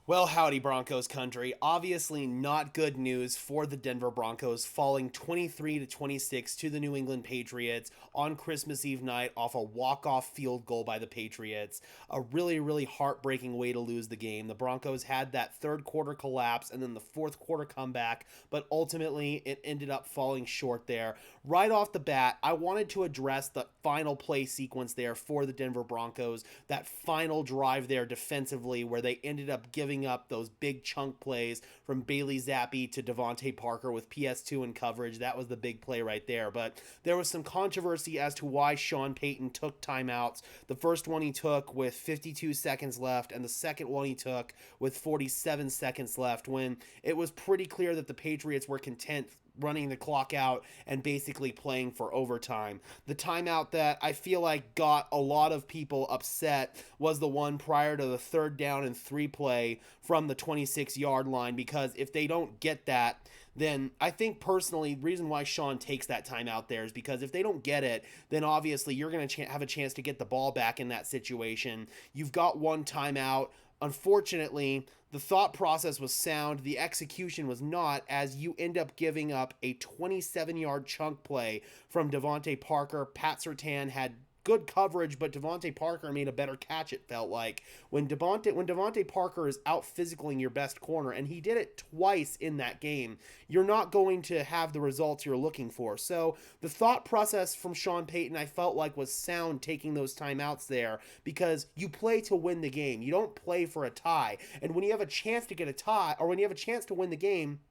Well, howdy, Broncos country. Obviously, not good news for the Denver Broncos, falling 23 to 26 to the New England Patriots on Christmas Eve night off a walk-off field goal by the Patriots. A really, really heartbreaking way to lose the game. The Broncos had that third quarter collapse and then the fourth quarter comeback, but ultimately it ended up falling short there. Right off the bat, I wanted to address the final play sequence there for the Denver Broncos, that final drive there defensively where they ended up giving up those big chunk plays from Bailey Zappi to Devontae Parker with PS2 in coverage. That was the big play right there. But there was some controversy as to why Sean Payton took timeouts. The first one he took with 52 seconds left, and the second one he took with 47 seconds left, when it was pretty clear that the Patriots were content running the clock out and basically playing for overtime. The timeout that I feel like got a lot of people upset was the one prior to the third down and three play from the 26-yard line, because if they don't get that, then I think personally, the reason why Sean takes that timeout there is because if they don't get it, then obviously you're going to have a chance to get the ball back in that situation. You've got one timeout. Unfortunately, the thought process was sound, the execution was not, as you end up giving up a 27-yard chunk play from Devontae Parker. Pat Surtain had good coverage, but Devontae Parker made a better catch, it felt like. When Devontae Parker is out physicaling your best corner, and he did it twice in that game, you're not going to have the results you're looking for. So the thought process from Sean Payton, I felt like, was sound, taking those timeouts there, because you play to win the game. You don't play for a tie. And when you have a chance to get a tie, or when you have a chance to win the game,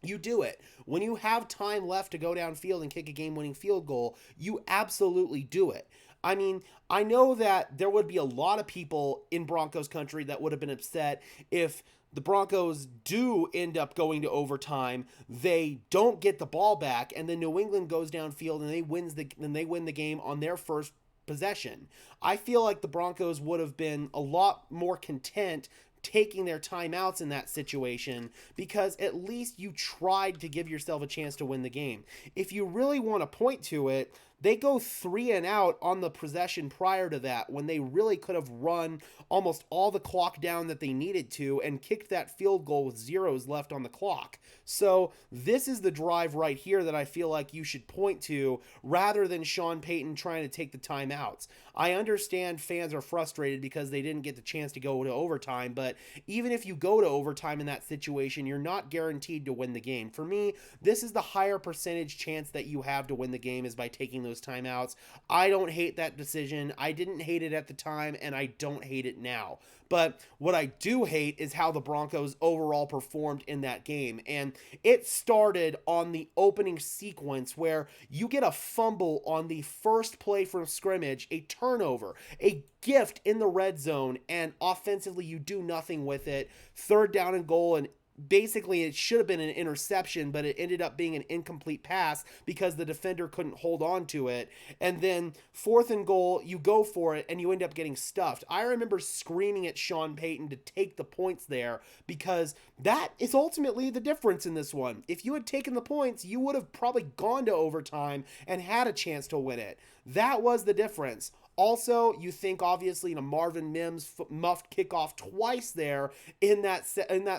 you do it. When you have time left to go downfield and kick a game winning field goal, you absolutely do it. I mean, I know that there would be a lot of people in Broncos country that would have been upset if the Broncos do end up going to overtime, they don't get the ball back, and then New England goes downfield and they win the game on their first possession. I feel like the Broncos would have been a lot more content taking their timeouts in that situation, because at least you tried to give yourself a chance to win the game. If you really want to point to it, they go 3-and-out on the possession prior to that, when they really could have run almost all the clock down that they needed to and kicked that field goal with zeros left on the clock. So this is the drive right here that I feel like you should point to, rather than Sean Payton trying to take the timeouts. I understand fans are frustrated because they didn't get the chance to go to overtime, but even if you go to overtime in that situation, you're not guaranteed to win the game. For me, this is the higher percentage chance that you have to win the game, is by taking those timeouts. I don't hate that decision. I didn't hate it at the time, and I don't hate it now. But what I do hate is how the Broncos overall performed in that game. And it started on the opening sequence where you get a fumble on the first play from scrimmage, a turnover, a gift in the red zone, and offensively you do nothing with it. Third down and goal, and basically it should have been an interception, but it ended up being an incomplete pass because the defender couldn't hold on to it. And then fourth and goal, you go for it and you end up getting stuffed. I remember screaming at Sean Payton to take the points there, because that is ultimately the difference in this one. If you had taken the points, you would have probably gone to overtime and had a chance to win it. That was the difference. Also, you think obviously in a Marvin Mims muffed kickoff twice there in that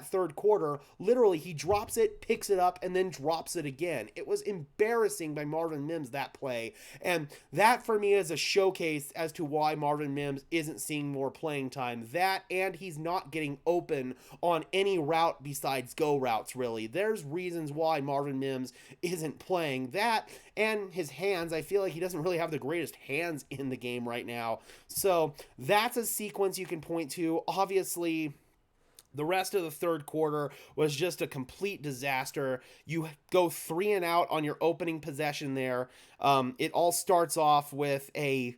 third quarter. Literally, he drops it, picks it up, and then drops it again. It was embarrassing by Marvin Mims, that play. And that for me is a showcase as to why Marvin Mims isn't seeing more playing time. That, and he's not getting open on any route besides go routes, really. There's reasons why Marvin Mims isn't playing. That and his hands, I feel like he doesn't really have the greatest hands in the game right now. So that's a sequence you can point to. Obviously, the rest of the third quarter was just a complete disaster. You go 3-and-out on your opening possession there. It all starts off with a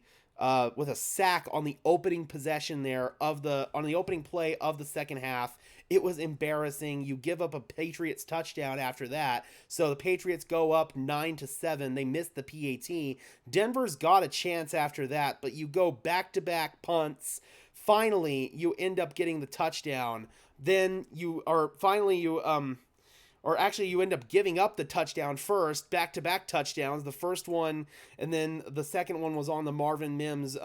sack on the opening possession there on the opening play of the second half. It was embarrassing. You give up a Patriots touchdown after that. So the Patriots go up 9-7. They missed the PAT. Denver's got a chance after that, but you go back-to-back punts. Finally, you end up getting the touchdown. Then you end up giving up the touchdown first, back-to-back touchdowns. The first one, and then the second one was on the Marvin Mims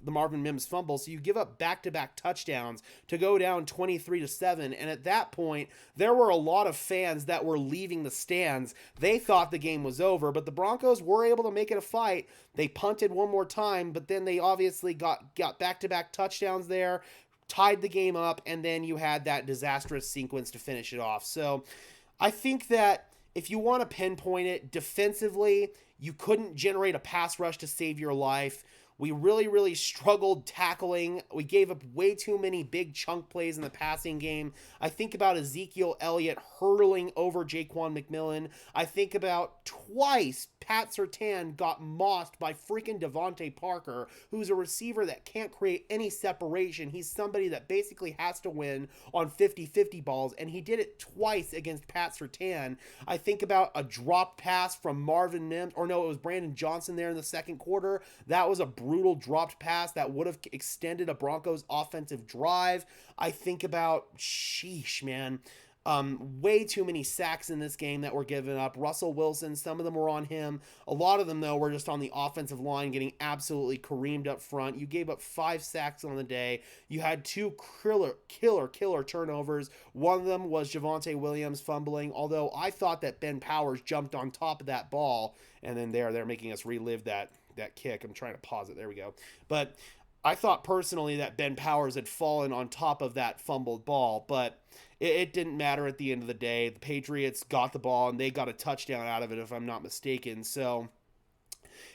the Marvin Mims fumble. So you give up back-to-back touchdowns to go down 23-7. And at that point, there were a lot of fans that were leaving the stands. They thought the game was over, but the Broncos were able to make it a fight. They punted one more time, but then they obviously got back-to-back touchdowns there, tied the game up, and then you had that disastrous sequence to finish it off. So I think that if you want to pinpoint it, defensively, you couldn't generate a pass rush to save your life. We really struggled tackling. We gave up way too many big chunk plays in the passing game. I think about Ezekiel Elliott hurtling over Jaquan McMillan. I think about twice Pat Surtain got mossed by freaking Devontae Parker, who's a receiver that can't create any separation. He's somebody that basically has to win on 50-50 balls, and he did it twice against Pat Surtain. I think about a drop pass from Marvin Mims, or no, it was Brandon Johnson there in the second quarter. That was a brutal dropped pass that would have extended a Broncos offensive drive. I think about, sheesh, man, way too many sacks in this game that were given up. Russell Wilson, some of them were on him. A lot of them, though, were just on the offensive line getting absolutely careened up front. You gave up 5 sacks on the day. You had 2 killer turnovers. One of them was Javonte Williams fumbling, although I thought that Ben Powers jumped on top of that ball, and then they're making us relive that kick. I'm trying to pause it. There we go. But I thought personally that Ben Powers had fallen on top of that fumbled ball, but it didn't matter at the end of the day. The Patriots got the ball, and they got a touchdown out of it, if I'm not mistaken. So,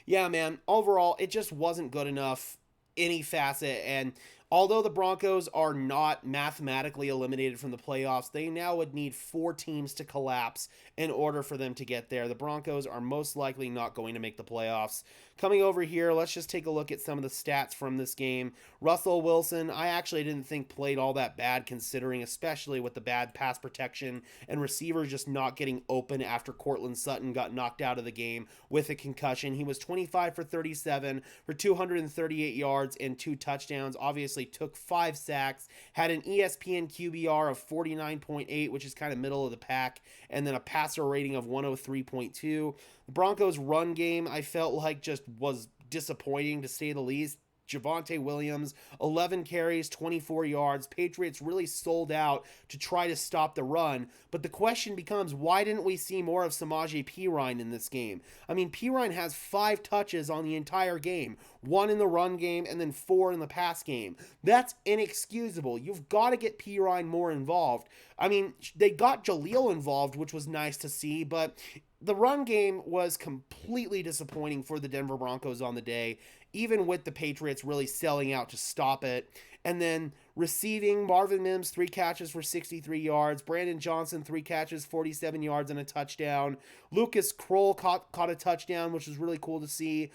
yeah, man, overall, it just wasn't good enough any facet. And although the Broncos are not mathematically eliminated from the playoffs, they now would need 4 teams to collapse in order for them to get there. The Broncos are most likely not going to make the playoffs. Coming over here, let's just take a look at some of the stats from this game. Russell Wilson, I actually didn't think played all that bad, considering especially with the bad pass protection and receivers just not getting open after Cortland Sutton got knocked out of the game with a concussion. He was 25 for 37 for 238 yards and 2 touchdowns. Obviously took 5 sacks, had an ESPN QBR of 49.8, which is kind of middle of the pack, and then a passer rating of 103.2. The Broncos' run game, I felt like just was disappointing, to say the least. Javonte Williams, 11 carries, 24 yards. Patriots really sold out to try to stop the run. But the question becomes, why didn't we see more of Samaje Perine in this game? I mean, Perine has 5 touches on the entire game. 1 in the run game and then 4 in the pass game. That's inexcusable. You've got to get Perine more involved. I mean, they got Jaleel involved, which was nice to see, but the run game was completely disappointing for the Denver Broncos on the day, even with the Patriots really selling out to stop it. And then receiving, Marvin Mims, 3 catches for 63 yards. Brandon Johnson, 3 catches, 47 yards and a touchdown. Lucas Kroll caught a touchdown, which was really cool to see.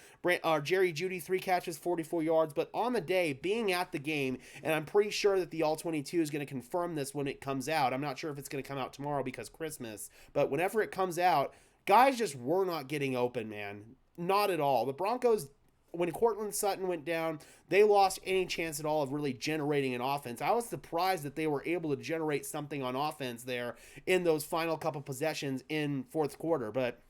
Jerry Jeudy, 3 catches, 44 yards. But on the day, being at the game, and I'm pretty sure that the All-22 is going to confirm this when it comes out. I'm not sure if it's going to come out tomorrow because Christmas. But whenever it comes out, guys just were not getting open, man. Not at all. The Broncos, when Cortland Sutton went down, they lost any chance at all of really generating an offense. I was surprised that they were able to generate something on offense there in those final couple possessions in fourth quarter. But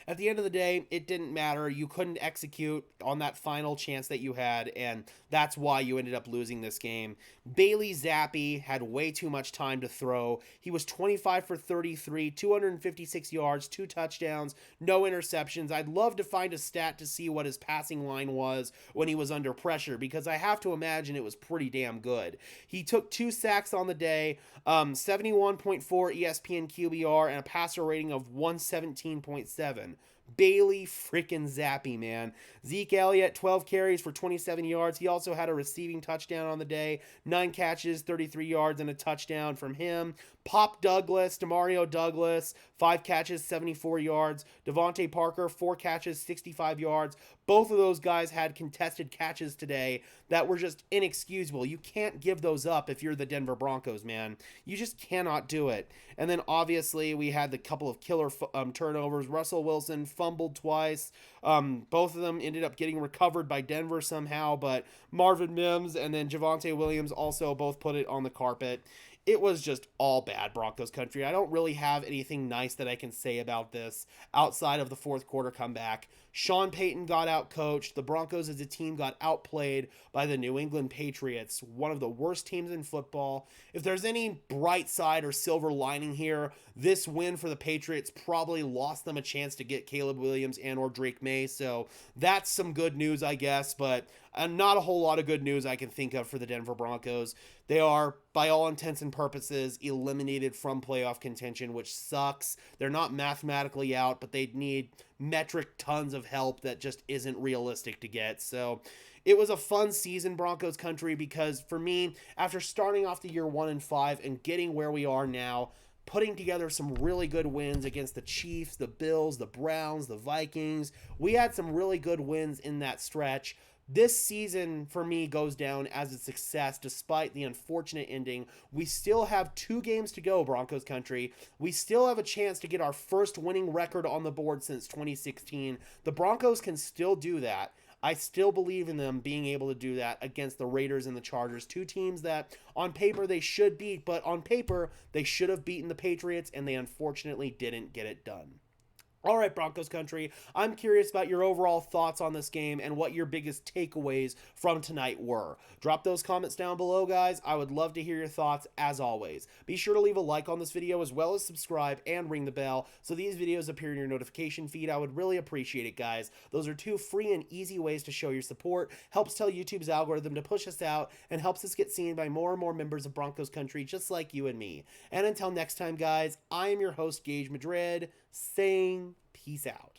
at the end of the day, it didn't matter. You couldn't execute on that final chance that you had, and that's why you ended up losing this game. Bailey Zappi had way too much time to throw. He was 25 for 33, 256 yards, 2 touchdowns, no interceptions. I'd love to find a stat to see what his passing line was when he was under pressure, because I have to imagine it was pretty damn good. He took 2 sacks on the day, 71.4 ESPN QBR, and a passer rating of 117.7. Bailey freaking Zappi, man. Zeke Elliott, 12 carries for 27 yards. He also had a receiving touchdown on the day. 9 catches, 33 yards, and a touchdown from him. Pop Douglas, Demario Douglas, 5 catches, 74 yards. Devontae Parker, 4 catches, 65 yards. Both of those guys had contested catches today that were just inexcusable. You can't give those up if you're the Denver Broncos, man. You just cannot do it. And then obviously we had the couple of killer turnovers. Russell Wilson fumbled twice. Both of them ended up getting recovered by Denver somehow, but Marvin Mims and then Javonte Williams also both put it on the carpet. It was just all bad Broncos country. I don't really have anything nice that I can say about this outside of the fourth quarter comeback. Sean Payton got out coached. The Broncos as a team got outplayed by the New England Patriots, one of the worst teams in football. If there's any bright side or silver lining here, this win for the Patriots probably lost them a chance to get Caleb Williams and or Drake May. So that's some good news, I guess, but not a whole lot of good news I can think of for the Denver Broncos. They are, by all intents and purposes, eliminated from playoff contention, which sucks. They're not mathematically out, but they need metric tons of help that just isn't realistic to get. So it was a fun season, Broncos country, because for me, after starting off the year 1-5 and getting where we are now, putting together some really good wins against the Chiefs, the Bills, the Browns, the Vikings, we had some really good wins in that stretch. This season, for me, goes down as a success despite the unfortunate ending. We still have 2 games to go, Broncos country. We still have a chance to get our first winning record on the board since 2016. The Broncos can still do that. I still believe in them being able to do that against the Raiders and the Chargers, 2 teams that on paper they should beat, but on paper they should have beaten the Patriots, and they unfortunately didn't get it done. All right, Broncos country, I'm curious about your overall thoughts on this game and what your biggest takeaways from tonight were. Drop those comments down below, guys. I would love to hear your thoughts as always. Be sure to leave a like on this video as well as subscribe and ring the bell so these videos appear in your notification feed. I would really appreciate it, guys. Those are 2 free and easy ways to show your support, helps tell YouTube's algorithm to push us out, and helps us get seen by more and more members of Broncos country just like you and me. And until next time, guys, I am your host, Gage Madrid, saying peace out.